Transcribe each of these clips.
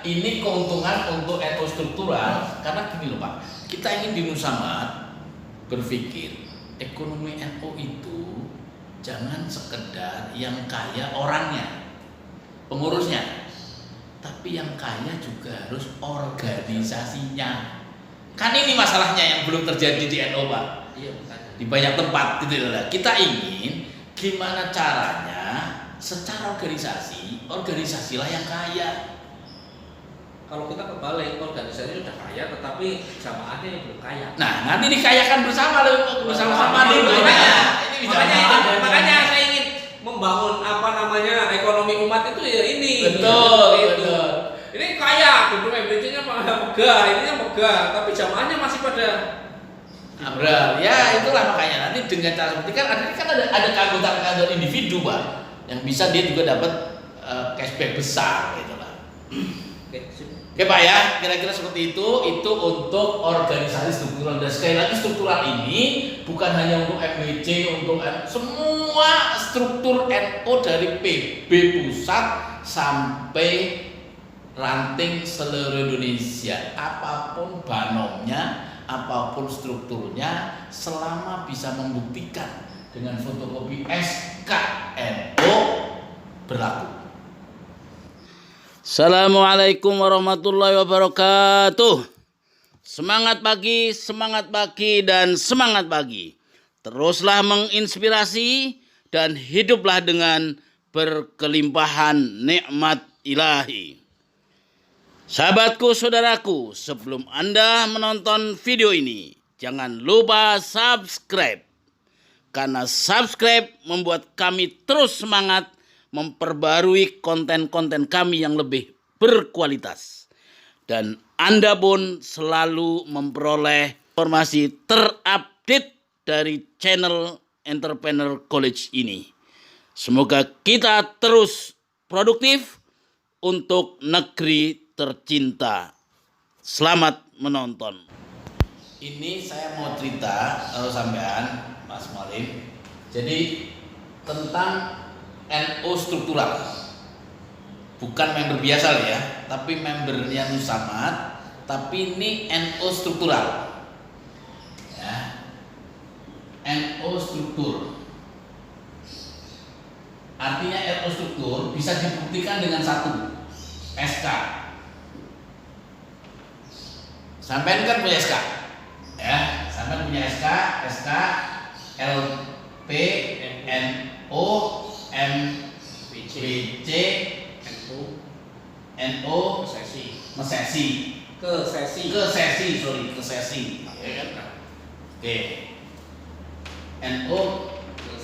ini keuntungan untuk NU struktural karena gini loh Pak, kita ingin di Nusamat berpikir ekonomi NU itu jangan sekedar yang kaya orangnya, pengurusnya, tapi yang kaya juga harus organisasinya. Kan ini masalahnya yang belum terjadi di NU Pak. Iya, Di banyak tempat gitu loh. Kita ingin gimana caranya secara organisasilah yang kaya. Kalau kita kebalik, organisasi udah kaya tetapi jamaahnya yang belum kaya. Nah, nanti dikayakan bersama-sama nih. Makanya saya ingin membangun ekonomi umat itu ya ini. Betul. Ini kaya, gedung MBC-nya megah, ininya megah, tapi jamaahnya masih pada Abral. Ya, itulah makanya nanti dengan cara seperti kan ada keanggotaan individu, Pak, yang bisa dia juga dapat cashback besar gitu lah. Oke Pak ya, kira-kira seperti itu untuk organisasi struktural. Dan sekali lagi struktural ini bukan hanya untuk MBC, untuk semua struktur NU dari PB pusat sampai ranting seluruh Indonesia. Apapun banomnya, apapun strukturnya, selama bisa membuktikan dengan fotokopi SKNU berlaku. Assalamualaikum warahmatullahi wabarakatuh. Semangat pagi, dan semangat pagi. Teruslah menginspirasi dan hiduplah dengan berkelimpahan nikmat ilahi. Sahabatku, saudaraku, sebelum Anda menonton video ini, jangan lupa subscribe. Karena subscribe membuat kami terus semangat memperbarui konten-konten kami yang lebih berkualitas. Dan Anda pun selalu memperoleh informasi terupdate dari channel Entrepreneur College ini. Semoga kita terus produktif untuk negeri tercinta. Selamat menonton. Ini saya mau cerita kalau sampean Mas Malim. Jadi tentang NU struktural, bukan member biasa ya, tapi membernya Nusamat, tapi ini NU struktural, ya. NU struktur, artinya NU struktur bisa dibuktikan dengan satu SK. Sampai kan punya SK, ya, sampai punya SK LP NU MBC NU Mesesi ke sesi ya kan? Oke, NU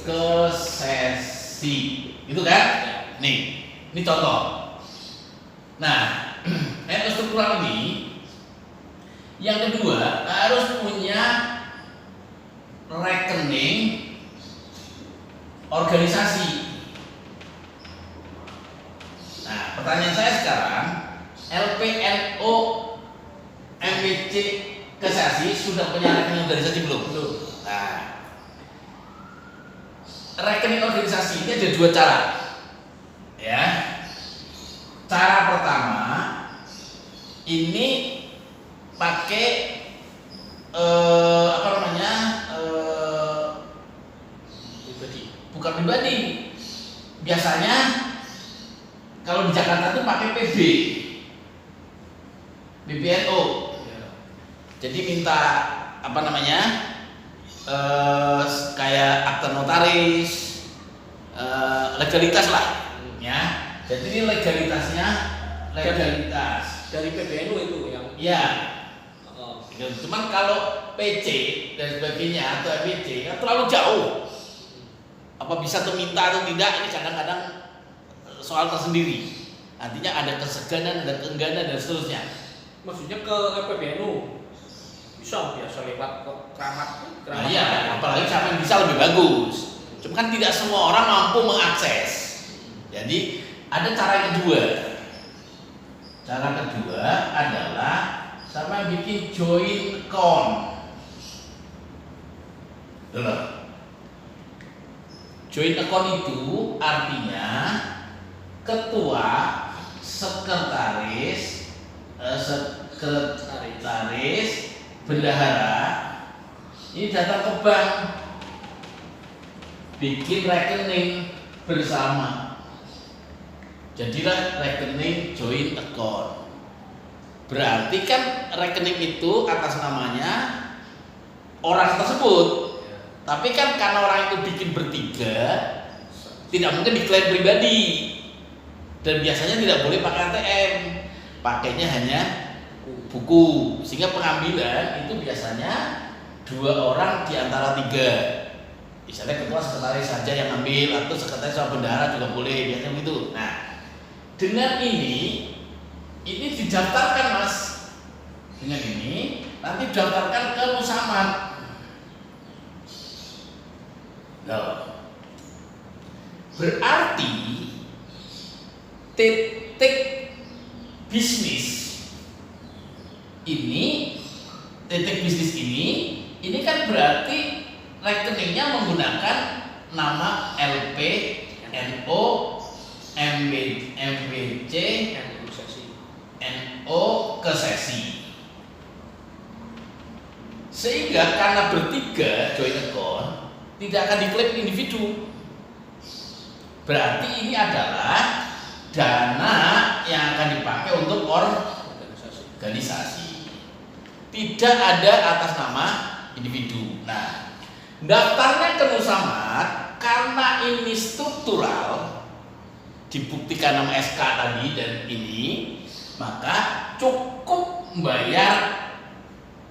ke sesi itu kan? Nih, ini contoh. Nah, NU struktural ini yang kedua harus punya rekening organisasi. Nah, pertanyaan saya sekarang, LPNU MBC Kesasi sudah punya rekening organisasi belum? Belum. Nah, rekening organisasi ini ada dua cara, ya. Cara pertama, ini pakai bukan pribadi. Biasanya kalau di Jakarta tuh pakai PBNU. Jadi minta kayak akta notaris, legalitas lah, ya. Jadi ini legalitas dari PBNU itu yang. Ya. Cuman kalau PC dan sebagainya atau MBC kan terlalu jauh. Apa bisa minta atau tidak, ini kadang-kadang soal tersendiri. Artinya ada keseganan, ada keengganan dan seterusnya. Maksudnya ke PBNU bisa biasa lewat ke keramat. Nah, iya, apalagi siapa yang bisa lebih bagus. Cuma kan tidak semua orang mampu mengakses. Jadi ada cara kedua. Cara kedua adalah sama bikin joint account. Dulu. Joint account itu artinya ketua, sekretaris, sekretaris, bendahara ini datang ke bank, bikin rekening bersama, jadilah rekening joint account. Berarti kan rekening itu atas namanya orang tersebut. Tapi kan karena orang itu bikin bertiga, tidak mungkin diklaim pribadi. Dan biasanya tidak boleh pakai ATM, pakainya hanya buku. Sehingga pengambilan itu biasanya 2 orang di antara 3. Misalnya ketua sekretaris saja yang ambil, atau sekretaris sama bendahara juga boleh, biasanya begitu. Nah, dengan ini didaftarkan Mas. Dengan ini nanti didaftarkan ke Musamat. Berarti titik bisnis ini kan berarti rekeningnya menggunakan nama LP, NO, MBC, NO ke sesi. Sehingga karena bertiga joint account tidak akan diklaim individu. Berarti ini adalah dana yang akan dipakai untuk organisasi. Tidak ada atas nama individu. Nah, daftarnya ke Musamat karena ini struktural, dibuktikan nama SK tadi dan ini, maka cukup membayar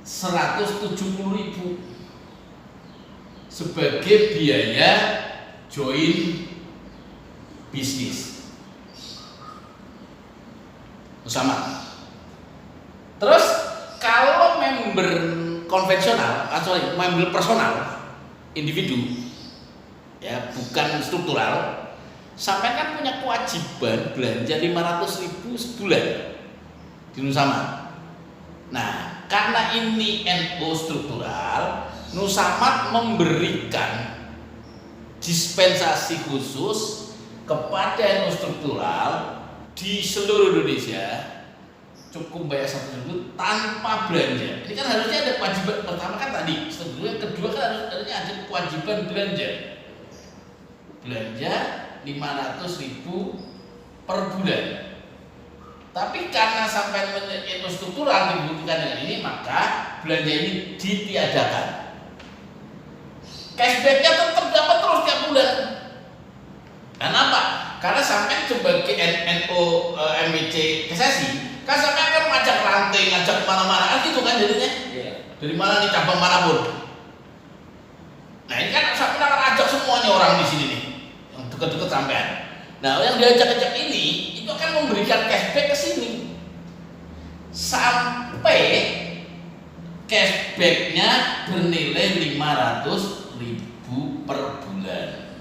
170.000 sebagai biaya join bisnis Musamat. Terus kalau member konvensional, member personal, individu, ya bukan struktural, sampai kan punya kewajiban belanja 500.000 sebulan di Musamat. Nah, karena ini NO struktural, Musamat memberikan dispensasi khusus kepada NO struktural di seluruh Indonesia, cukup bayar 1.000 tanpa belanja. Ini kan harusnya ada kewajiban pertama kan tadi, kedua kan harusnya ada kewajiban belanja 500.000 per bulan. Tapi karena sampai NO struktural dibuktikan dengan ini, maka belanja ini ditiadakan. Cashbacknya tetap dapat terus tiap bulan. Kenapa? Karena sampai sebagai NO MBC kesesi, kan sampai akan ngajak ranting, ngajak kemana-mana, kan gitu kan jadinya. Dari mana nih cabang manapun. Nah ini kan sampai akan ajak semuanya orang di sini nih, yang dekat-dekat sampean. Nah yang diajak-ajak ini itu akan memberikan cashback ke sini sampai cashbacknya bernilai 500.000 per bulan.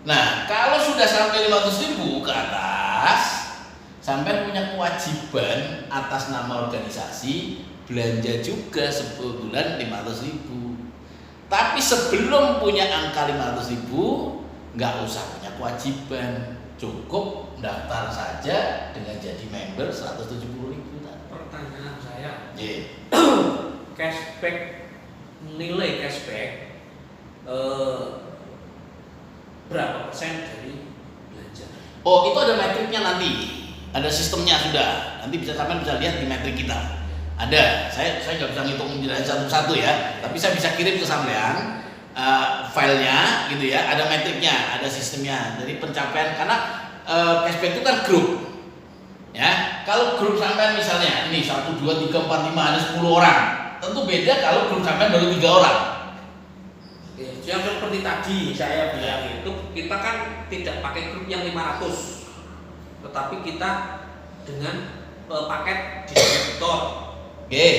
Nah, kalau sudah sampai 500.000 ke atas, sampai punya kewajiban atas nama organisasi belanja juga sebulan 500.000. Tapi sebelum punya angka 500.000, nggak usah punya kewajiban, cukup daftar saja dengan jadi member 170.000. Pertanyaan saya, Cashback, nilai cashback berapa persen dari belanja? Oh, itu ada metriknya nanti, ada sistemnya sudah. Nanti sampai bisa lihat di metrik kita. Ada, saya nggak bisa ngitung satu-satu ya, tapi saya bisa kirim ke sampean filenya gitu ya. Ada metriknya, ada sistemnya. Jadi pencapaian, karena cashback itu kan grup. Ya, kalau grup sampean misalnya ini 1, 2, 3, 4, 5 ada 10 orang, tentu beda kalau grup sampean baru 3 orang. Yang seperti tadi saya bilang itu, kita kan tidak pakai grup yang 500, tetapi kita dengan paket distributor. Oke.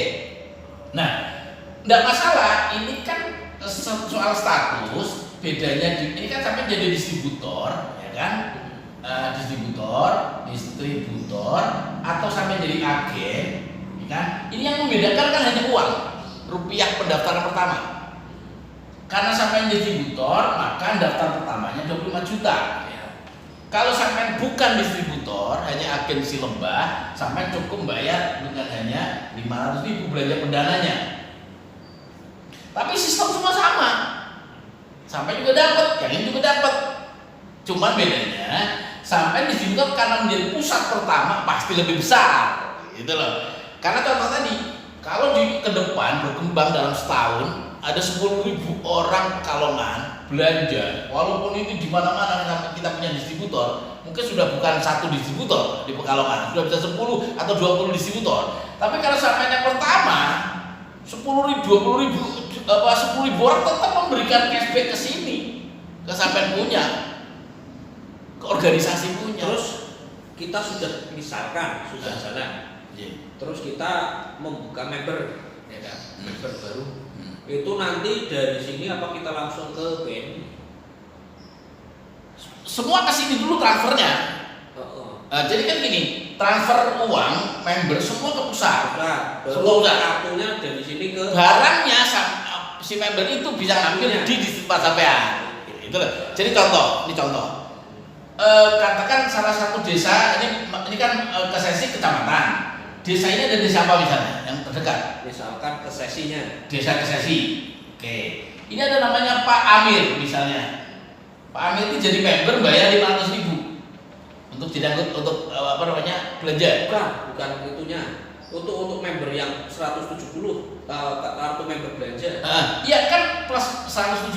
Nah, enggak masalah, ini kan soal status, bedanya ini kan sampai jadi distributor, ya kan? Distributor atau sampai jadi agen, ya kan? Ini yang membedakan kan hanya uang, rupiah pendaftaran pertama. Karena sampai distributor, maka daftar pertamanya 25 juta. Kalau sampean bukan distributor, hanya agensi lembah, sampean cukup bayar dengan hanya 500.000 belanja perdananya. Tapi sistem semua sama. Sampai juga dapat, yang ini juga dapat. Cuman bedanya, sampai distributor karena menjadi pusat pertama pasti lebih besar, gitu loh. Karena contoh tadi, kalau di ke depan berkembang dalam setahun ada 10.000 orang Pekalongan belanja, walaupun ini di mana-mana kita punya distributor, mungkin sudah bukan satu distributor di Pekalongan, sudah bisa 10 atau 20 distributor. Tapi kalau sampai yang pertama 10.000, 20.000, 10.000 orang tetap memberikan cashback ke sini, ke sampean punya, ke organisasi punya. Terus kita sudah misalkan sudah jalan, terus kita membuka member, ya kan, member baru. Itu nanti dari sini apa kita langsung ke BNI? Semua ke sini dulu transfernya. Jadi kan gini, transfer uang member semua ke pusat. Semua kartunya dari sini ke barangnya si member itu bisa ngambil di tempat sampean. Itu loh. Jadi ini contoh. Katakan salah satu desa ini kan kesesi kecamatan. Desa ini ada desa apa misalnya yang terdekat? Misalkan kesesinya. Desa Kesesi. Oke. Ini ada namanya Pak Amir misalnya. Pak Amir itu jadi member bayar 500.000 untuk belanja. Bukan itunya. Untuk member yang 170 kartu member belanja. Iya kan plus 170.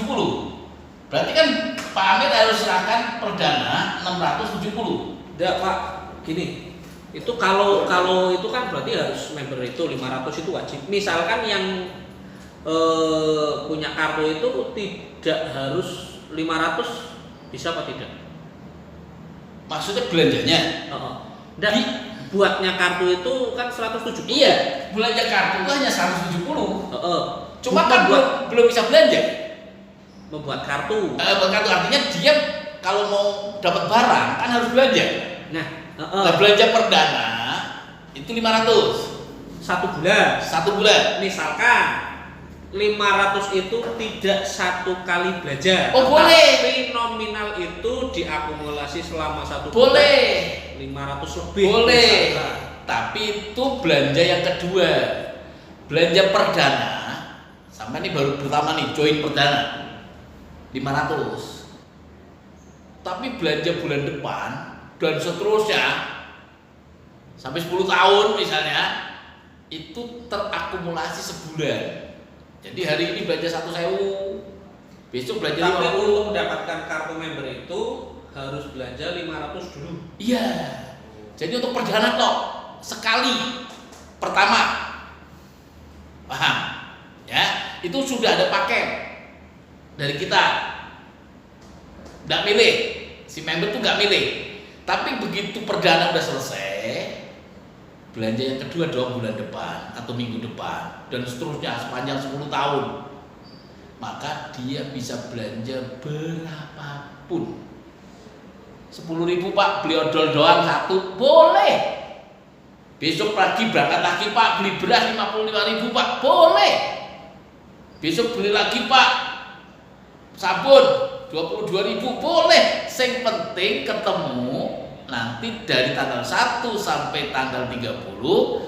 Berarti kan Pak Amir harus serahkan perdana 670. Enggak, Pak. Gini. Itu kalau itu kan berarti harus member itu 500 itu wajib. Misalkan yang punya kartu itu tidak harus 500, bisa apa tidak? Maksudnya belanjanya? Dan buatnya kartu itu kan 170. Iya, belanja kartu itu hanya 170. Cuma kan belum bisa belanja. Membuat kartu. Membuat kartu artinya dia kalau mau dapat barang kan harus belanja. Nah, belanja perdana itu 500 satu bulan. Misalkan 500 itu tidak satu kali belanja. Oh boleh. Tapi nominal itu diakumulasi selama satu bulan. Boleh. 500 lebih. Boleh. Misalkan. Tapi itu belanja yang kedua. Belanja perdana. Sampai ini baru pertama nih join perdana 500. Tapi belanja bulan depan dan seterusnya sampai 10 tahun misalnya itu terakumulasi sebulan. Jadi hari ini belanja 1.000, besok belanja 50. Tapi untuk mendapatkan kartu member itu harus belanja 500 dulu. Iya. Jadi untuk perdana kok sekali pertama, paham? Ya, itu sudah ada paket dari kita. Nggak milih, si member tuh nggak milih. Tapi begitu perdana udah selesai, belanja yang kedua 2 bulan depan atau minggu depan dan seterusnya sepanjang 10 tahun, maka dia bisa belanja berapapun. 10.000 Pak, beli odol doang 1, boleh. Besok pagi berangkat lagi Pak, beli beras 55.000 Pak, boleh. Besok beli lagi Pak, sabun 22.000, boleh. Yang penting ketemu nanti dari tanggal 1 sampai tanggal 30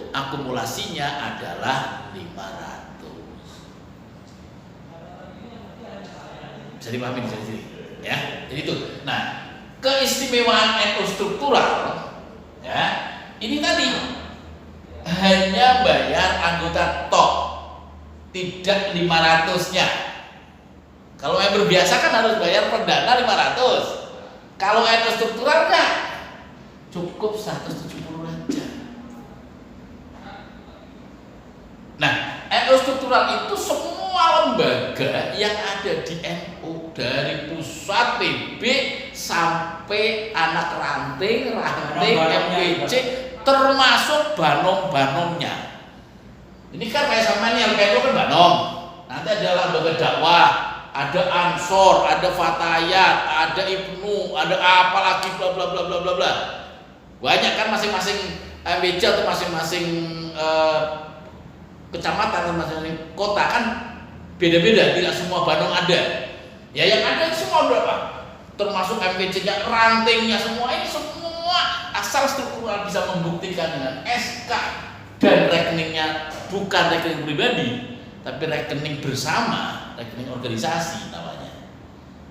akumulasinya adalah 500. Bisa dipahami di sini ya. Jadi itu. Nah, keistimewaan NU struktural ya, ini tadi hanya bayar anggota top, tidak 500-nya. Kalau member biasa kan harus bayar perdana 500. Kalau NU struktural enggak, cukup 170 aja. Nah, NU struktural itu semua lembaga yang ada di NU dari pusat PB sampai anak ranting MPC termasuk banom-banomnya. Ini kan kayak sama nih LKNU kan banom. Nanti ada lembaga dakwah, ada Ansor, ada Fatayat, ada Ibnu, ada apa lagi bla bla bla bla bla bla. Banyak kan masing-masing MPC atau masing-masing kecamatan atau masing-masing kota kan beda-beda, tidak semua Bandung ada. Ya yang ada semua berapa? termasuk MPC-nya, rantingnya, semua ini semua asal struktural bisa membuktikan dengan SK dan rekeningnya bukan rekening pribadi tapi rekening bersama, rekening organisasi namanya,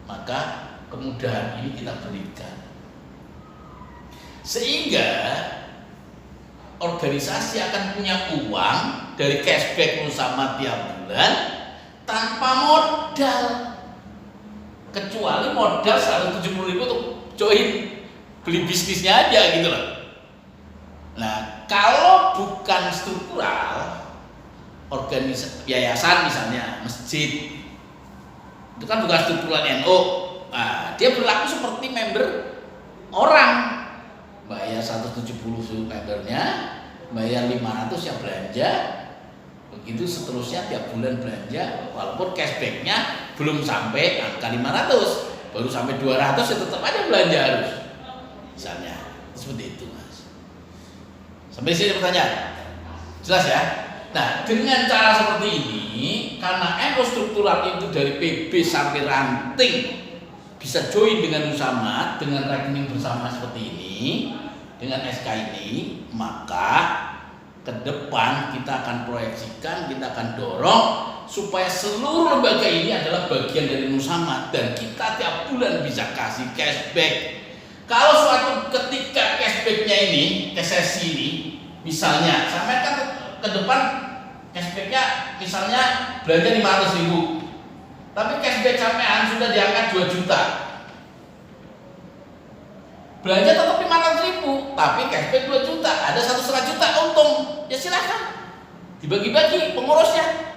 maka kemudahan ini kita berikan sehingga organisasi akan punya uang dari cashback Nusama tiap bulan tanpa modal, kecuali modal 170.000 untuk join beli bisnisnya aja gitu loh. Nah, kalau bukan struktural, organisasi yayasan misalnya, masjid, itu kan bukan struktural NU. Nah, dia berlaku seperti member orang, bayar 170 membernya, bayar 500 yang belanja, begitu seterusnya tiap bulan belanja, walaupun cashbacknya belum sampai angka 500, baru sampai 200 ya tetap aja belanja harus, misalnya seperti itu mas. Sampai sini pertanyaan jelas ya. Nah, dengan cara seperti ini, karena NU struktural itu dari PB sampai ranting bisa join dengan Nusama, dengan rekening bersama seperti ini, dengan SK ini, maka ke depan kita akan proyeksikan, kita akan dorong supaya seluruh lembaga ini adalah bagian dari Nusama dan kita tiap bulan bisa kasih cashback. Kalau suatu ketika cashbacknya ini, sesi ini, misalnya sampai kan ke depan cashbacknya misalnya belanja 500.000, tapi cashback sampean sudah diangkat 2 juta, belanja tetap 500.000, tapi cashback 2 juta, ada 1,5 juta untung, ya silahkan dibagi-bagi pengurusnya.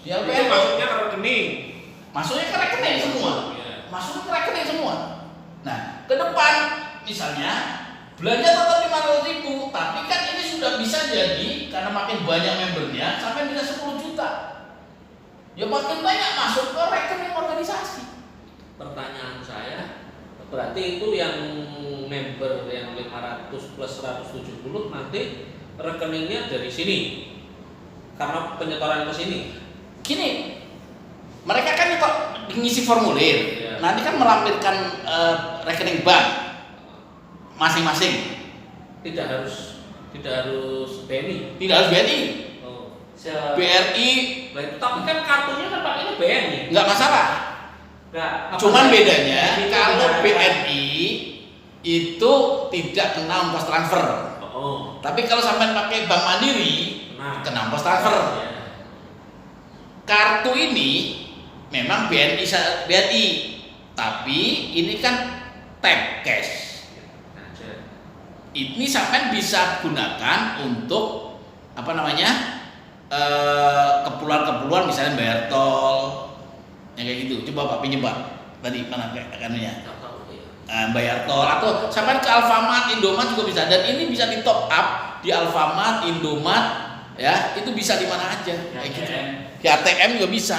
Itu masuknya ke rekening. Masuknya ke rekening semua. Masuknya ke rekening semua. Nah, ke depan misalnya belanja tetap 500.000, tapi kan ini sudah bisa jadi karena makin banyak membernya sampai bisa 10 juta. Ya makin banyak masuk ke rekening organisasi. Pertanyaan saya, berarti itu yang member yang 500 plus 170 nanti rekeningnya dari sini karena penyetoran ke sini. Gini, mereka kan kok ngisi formulir, nanti kan melampirkan rekening bank masing-masing. Tidak harus BNI. Tidak harus BNI. Oh. BRI. Nah, itu, tapi kan kartunya kan pakainya BNI. Nggak masalah. Cuman bedanya kalau BNI itu tidak kena ongkos transfer. Oh. Tapi kalau sampai pakai Bank Mandiri kena ongkos transfer. Ya. Kartu ini memang BNI, tapi ini kan tap cash. Ini sampai bisa gunakan untuk apa namanya keperluan misalnya bayar tol, yang kayak gitu. Coba Pak pinjam Pak. Tadi mana kanunya? Bayar tol atau sampai ke Alfamart, Indomart juga bisa. Dan ini bisa di top up di Alfamart, Indomart, ya itu bisa di mana aja. Kayak gitu. Di ATM juga bisa.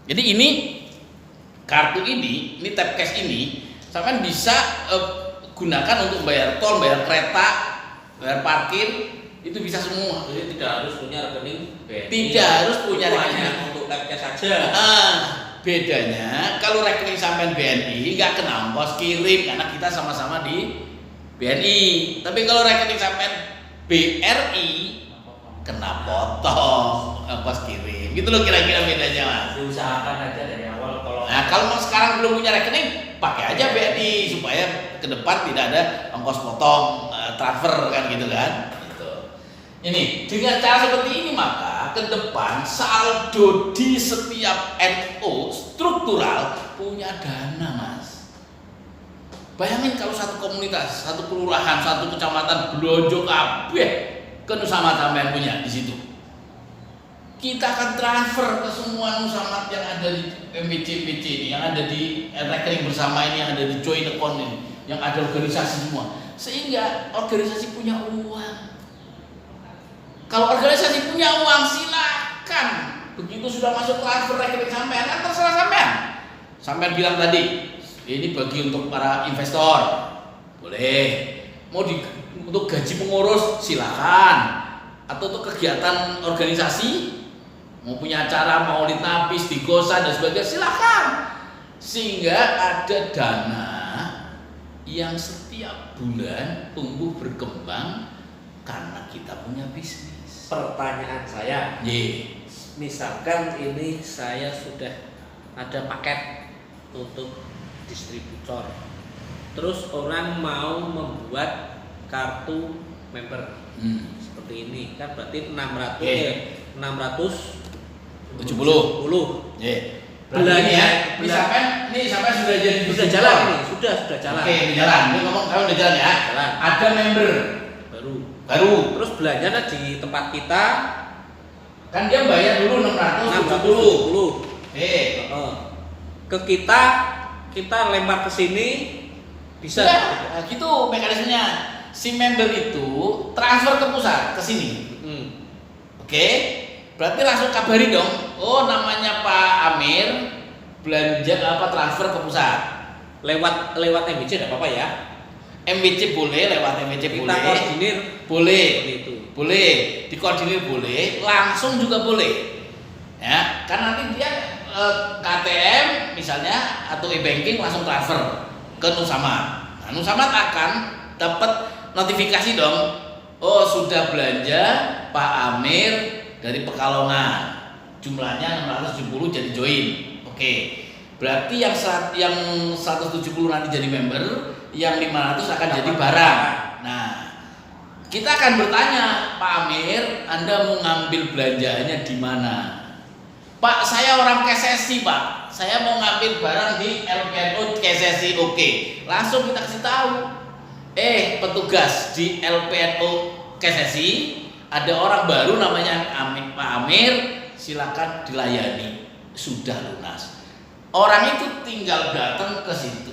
Jadi ini kartu ini tap cash ini sampai bisa gunakan untuk bayar tol, bayar kereta, bayar parkir, itu bisa semua. Jadi tidak harus punya rekening BNI. Tidak harus punya rekening untuk tap cash saja. Bedanya kalau rekening sampean BNI nggak kena ongkos kirim karena kita sama-sama di BNI. Tapi kalau rekening sampean BRI kena potong ongkos kirim. Gitu loh kira-kira bedanya mas. Diusahakan aja dari awal kalau. Nah kalau sekarang belum punya rekening, pakai aja BNI supaya ke depan tidak ada ongkos potong transfer kan gitu kan. Gitu. Ini dengan cara seperti ini maka ke depan saldo di setiap NU struktural punya dana mas. Bayangin kalau satu komunitas, satu kelurahan, satu kecamatan belonjo kabeh ke Nusama sampean punya di situ. Kita akan transfer ke semua Nusamat yang ada di MPC ini, yang ada di rekening bersama ini, yang ada di joint account ini, yang ada organisasi semua, sehingga organisasi punya uang. Kalau organisasi punya uang silakan, begitu sudah masuk transfer rekening sampean, kan terserah sampean. Sampean bilang tadi, ini bagi untuk para investor, boleh. Mau untuk gaji pengurus silakan, atau untuk kegiatan organisasi. Mau punya acara maulid nabi, istighosah dan sebagainya silakan. sehingga ada dana yang setiap bulan tumbuh berkembang karena kita punya bisnis. Pertanyaan saya, Ye. misalkan ini saya sudah ada paket untuk distributor, terus orang mau membuat kartu member seperti ini, kan berarti 670. Ye. Belanja ya, misalkan ini sampai sudah jadi Sudah distributor. jalan ini, sudah jalan. Oke, udah jalan. Ini ngomong kalau udah jalan ya. Jalan. Ada member baru. Terus belanjanya di tempat kita Kan dia bayar dulu 670. 670. Ke kita lempar ke sini bisa. Ya, nah, gitu mekanismenya. Si member itu transfer ke pusat ke sini. Oke. Berarti langsung kabari dong. Oh, namanya Pak Amir belanja transfer ke pusat. Lewat MBC tidak apa-apa ya. MBC boleh, lewat MBC Kita boleh. koordinir Boleh. seperti itu. Boleh, dikoordinir boleh, langsung juga boleh. Ya, kan nanti dia KTM misalnya atau e-banking langsung transfer ke Nusamad. Nah, Nusamad akan dapat notifikasi dong. Oh, sudah belanja Pak Amir dari Pekalongan. Jumlahnya 670 jadi join. Oke. Berarti yang 170 nanti jadi member, yang 500 akan jadi barang. Nah, kita akan bertanya, Pak Amir, Anda mau ngambil belanjaannya di mana? Pak, saya orang KSSI, Pak. Saya mau ngambil barang di LPNO KSSI. Oke. Langsung kita kasih tahu. Petugas di LPNO KSSI, ada orang baru namanya Pak Amir, silakan dilayani. Sudah lunas. Orang itu tinggal datang ke situ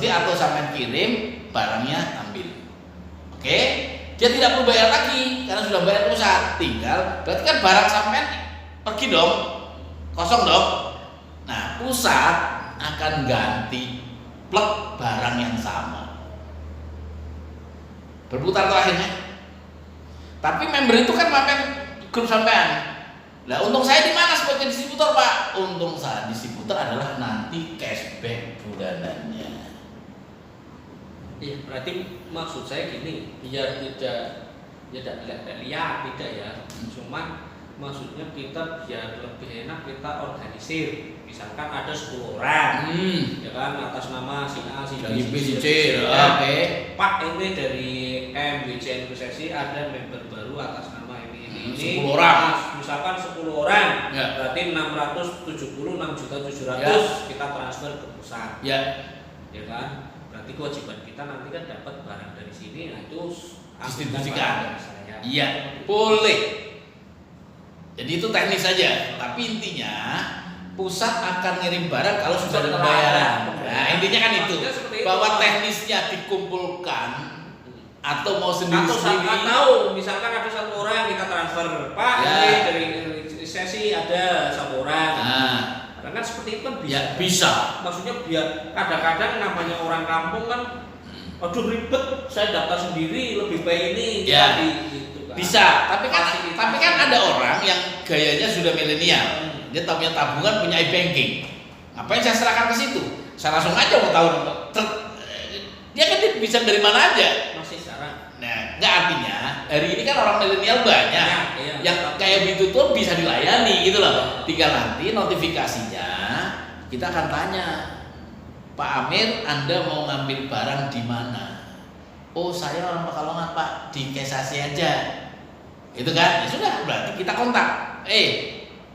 atau sampai kirim barangnya ambil. Oke? Dia tidak perlu bayar lagi karena sudah bayar pusat. Tinggal berarti kan barang sampean pergi dong, kosong dong. Nah, pusat akan ganti plek barang yang sama. Berputar tuh akhirnya. Tapi member itu kan mampir grup sampean. Lah, untung saya di mana sebagai distributor, Pak? Untung saya distributor adalah nanti cashback bulanannya. Iya, berarti maksud saya gini, biar tidak lihat tidak ya. Cuman maksudnya kita biar lebih enak kita organisir. Misalkan ada 10 orang, ya kan, atas nama si A, si B, si C. Oke. Pak, ini dari MBC Investasi ada member baru atas nama ini. 10 orang. Misalkan 10 orang, Ya. berarti 676.700.000 Ya. kita transfer ke pusat. Ya. Ya kan? Berarti kewajiban kita nanti kan dapat barang dari sini, nah itu Distribusikan. barang dari saya. Iya, boleh. Jadi itu teknis saja, tapi intinya pusat akan ngirim barang kalau sudah ada pembayaran. Nah, intinya kan itu, Maksudnya seperti itu. bahwa teknisnya dikumpulkan atau mau Atau sendiri-sendiri. tahu, misalkan ada 1 orang kita transfer, Pak, Ya. ini dari sesi ada 1 orang. Nah, Karena kan seperti itu kan bisa. ya bisa. Maksudnya biar kadang-kadang namanya orang kampung kan, aduh ribet, saya daftar sendiri lebih baik ini. Ya. Gitu kan. Bisa, tapi Fasilitas. kan ada orang yang gayanya sudah milenial. Dia punya tabungan, punya e-banking. Ngapain saya serahkan ke situ? Saya langsung aja mau tahu. Dia kan bisa dari mana aja. Masih sekarang. Nah, nggak artinya hari ini kan orang milenial banyak Iya. yang kayak gitu tuh bisa dilayani gitu loh. Tinggal nanti notifikasinya kita akan tanya, Pak Amir, Anda mau ngambil barang di mana? Oh, saya orang Pekalongan, Pak, di Kesasi aja. Itu kan? Ya sudah, berarti kita kontak.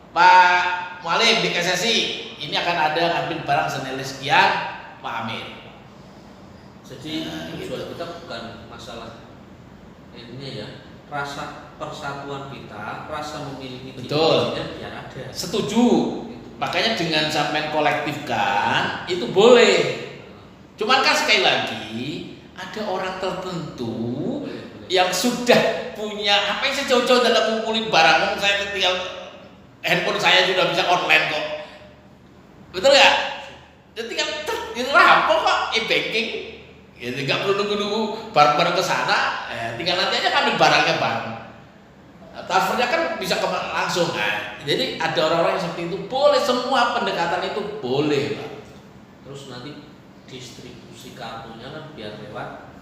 Pak Mualim di Kesasi, ini akan ada ngambil barang senilai sekian, Pak Amir. Jadi Nah, tujuan gitu. kita bukan masalah ini ya, rasa persatuan kita, rasa memiliki Betul. ciri-cirinya biar ada. Setuju. Makanya dengan sampean kolektifkan itu boleh. Cuman kan sekali lagi ada orang tertentu Boleh. yang sudah punya apa yang saya jauh-jauh dalam ngumpulin barang, saya tinggal handphone saya sudah bisa online kok. Betul ya? Jadi tinggal itu rampok kok e-banking. Ya nggak perlu nunggu-nunggu barang-barang ke sana, tinggal nanti aja ambil barangnya bareng. Transfernya kan bisa langsung kan. Jadi ada orang-orang yang seperti itu boleh, semua pendekatan itu boleh, Pak. terus nanti distribusi kartunya kan biar lewat.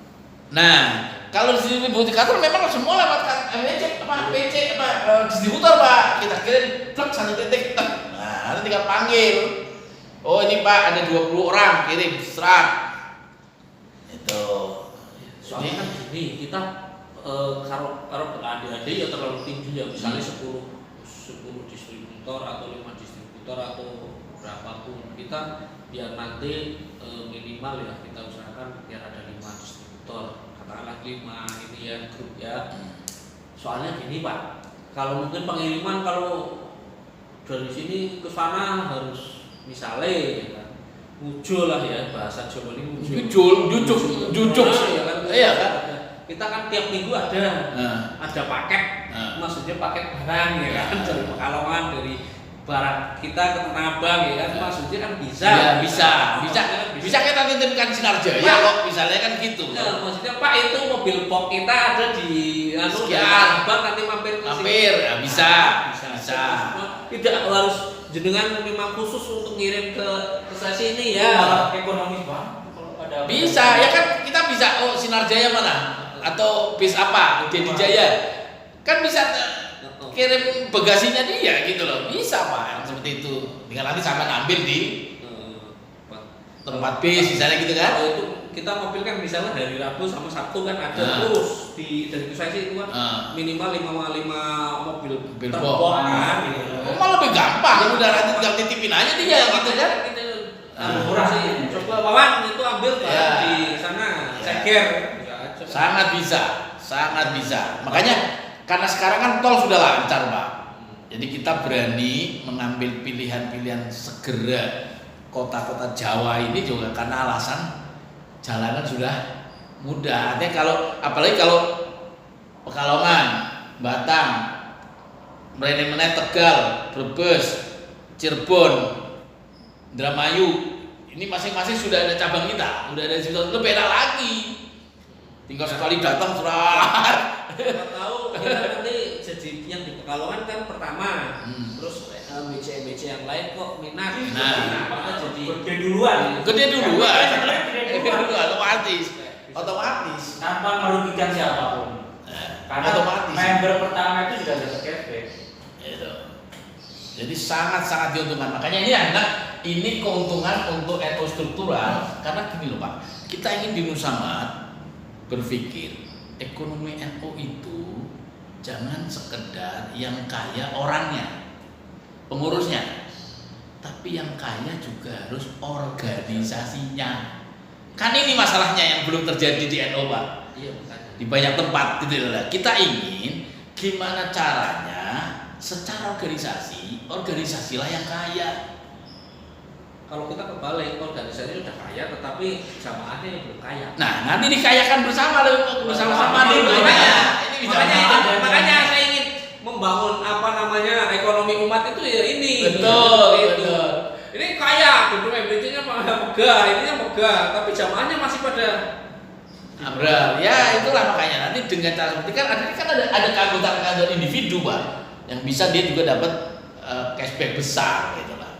Nah, kalau distribusi kartu memang semua lewat PC distributor Pak. Kita kirim truk 1 titik. Nah, nanti tinggal panggil. Oh ini Pak ada 20 orang kirim serat. Itu. Soalnya kan gini, kita kalau adik-adik ya terlalu tinggi ya, misalnya 10 distributor atau 5 distributor atau berapapun, kita biar nanti minimal ya kita usahakan biar ada 5 distributor, katakanlah 5 ini ya grup ya. Soalnya gini Pak, kalau mungkin pengiriman kalau dari sini ke sana harus misalnya ya kan, mujul lah ya, bahasa Jawa ini Jujuk. ya kan, Iya kan? Kita kan tiap minggu ada paket, maksudnya paket barang ya kan, dari Pekalongan, dari barang kita ke Tanah Abang ya kan, maksudnya kan bisa. Ya, bisa kita titipkan Sinarjaya ya kok misalnya kan gitu. Nah, maksudnya Pak itu mobil box kita ada di Sekian. Tanah Abang, nanti mampir ke sini. Ya, bisa. Tidak harus jenengan memang khusus untuk ngirim ke stasiun ini ya. Malah ekonomis banget kalau ada. Bisa, ya kan kita bisa Sinarjaya mana? Atau bis apa? Dedi Jaya. Kan bisa kirim bagasinya dia gitu loh. Bisa Pak, seperti itu. Tinggal nanti sampai ambil di tempat bis misalnya gitu kan. Kalau itu kita mobil kan misalnya dari Rabu sama Sabtu kan ada terus dari stasiun itu kan minimal 5 mobil box. kan. Malah lebih gampang, udah nanti tinggal titipin aja dia gitu kan. Murah sih. Coba Wawan itu ambil di sana, ceker. Sangat bisa. Makanya karena sekarang kan tol sudah lancar, Pak. Jadi kita berani mengambil pilihan-pilihan segera kota-kota Jawa ini juga karena alasan jalanan sudah mudah. Artinya apalagi kalau Pekalongan, Batang, Mrene-mene Tegal, Brebes, Cirebon, Indramayu, ini masing-masing sudah ada cabang kita, udah ada itu beda lagi. Tinggal sekali datang surat. Siapa tahu kita nanti jadi yang di Pekalongan kan pertama, terus BC yang lain kok minat. Maka jadi Gede duluan. Otomatis. Tanpa merugikan siapapun. Karena Otomatis. member pertama itu sudah dapat cashback. Gitu. Jadi sangat diuntungkan. Makanya ini keuntungan untuk NU struktural karena gini loh Pak. Kita ingin di Nusamat berpikir ekonomi NU itu jangan sekedar yang kaya orangnya, pengurusnya, tapi yang kaya juga harus organisasinya. Kan ini masalahnya yang belum terjadi di NU Pak. iya bukan. Di banyak tempat gitu loh. Kita ingin gimana caranya secara organisasilah yang kaya. Kalau kita kebalik, organisasi udah kaya tetapi jamaahnya yang belum kaya. Nah, nanti dikayakan bersama-sama nih. Makanya saya ingin membangun ekonomi umat itu ya ini. Betul. Ini kaya, gedung MBC-nya megah, ininya megah, tapi jamaahnya masih pada Abra, ya itulah makanya nanti dengan cara seperti kan ada keanggotaan individu Pak yang bisa dia juga dapat cashback besar gitu lah.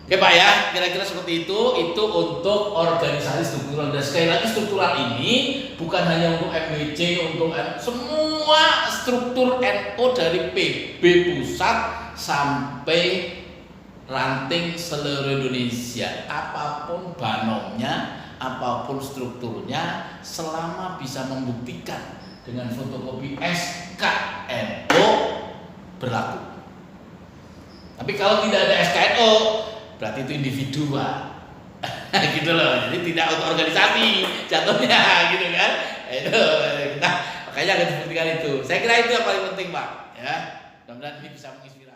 Oke Pak ya, kira-kira seperti itu untuk organisasi struktural. Dan sekali lagi struktural ini bukan hanya untuk MBC, untuk semua struktur NU dari PB pusat sampai ranting seluruh Indonesia, apapun banomnya, apapun strukturnya, selama bisa membuktikan dengan fotokopi SKNO berlaku. Tapi kalau tidak ada SKNO, berarti itu individu Pak. Gitu loh. Jadi tidak untuk organisasi jatuhnya gitu kan. Itu kita makanya akan dibuktikan itu. Saya kira itu yang paling penting Pak. Ya. Mudah-mudahan ini bisa menginspirasi.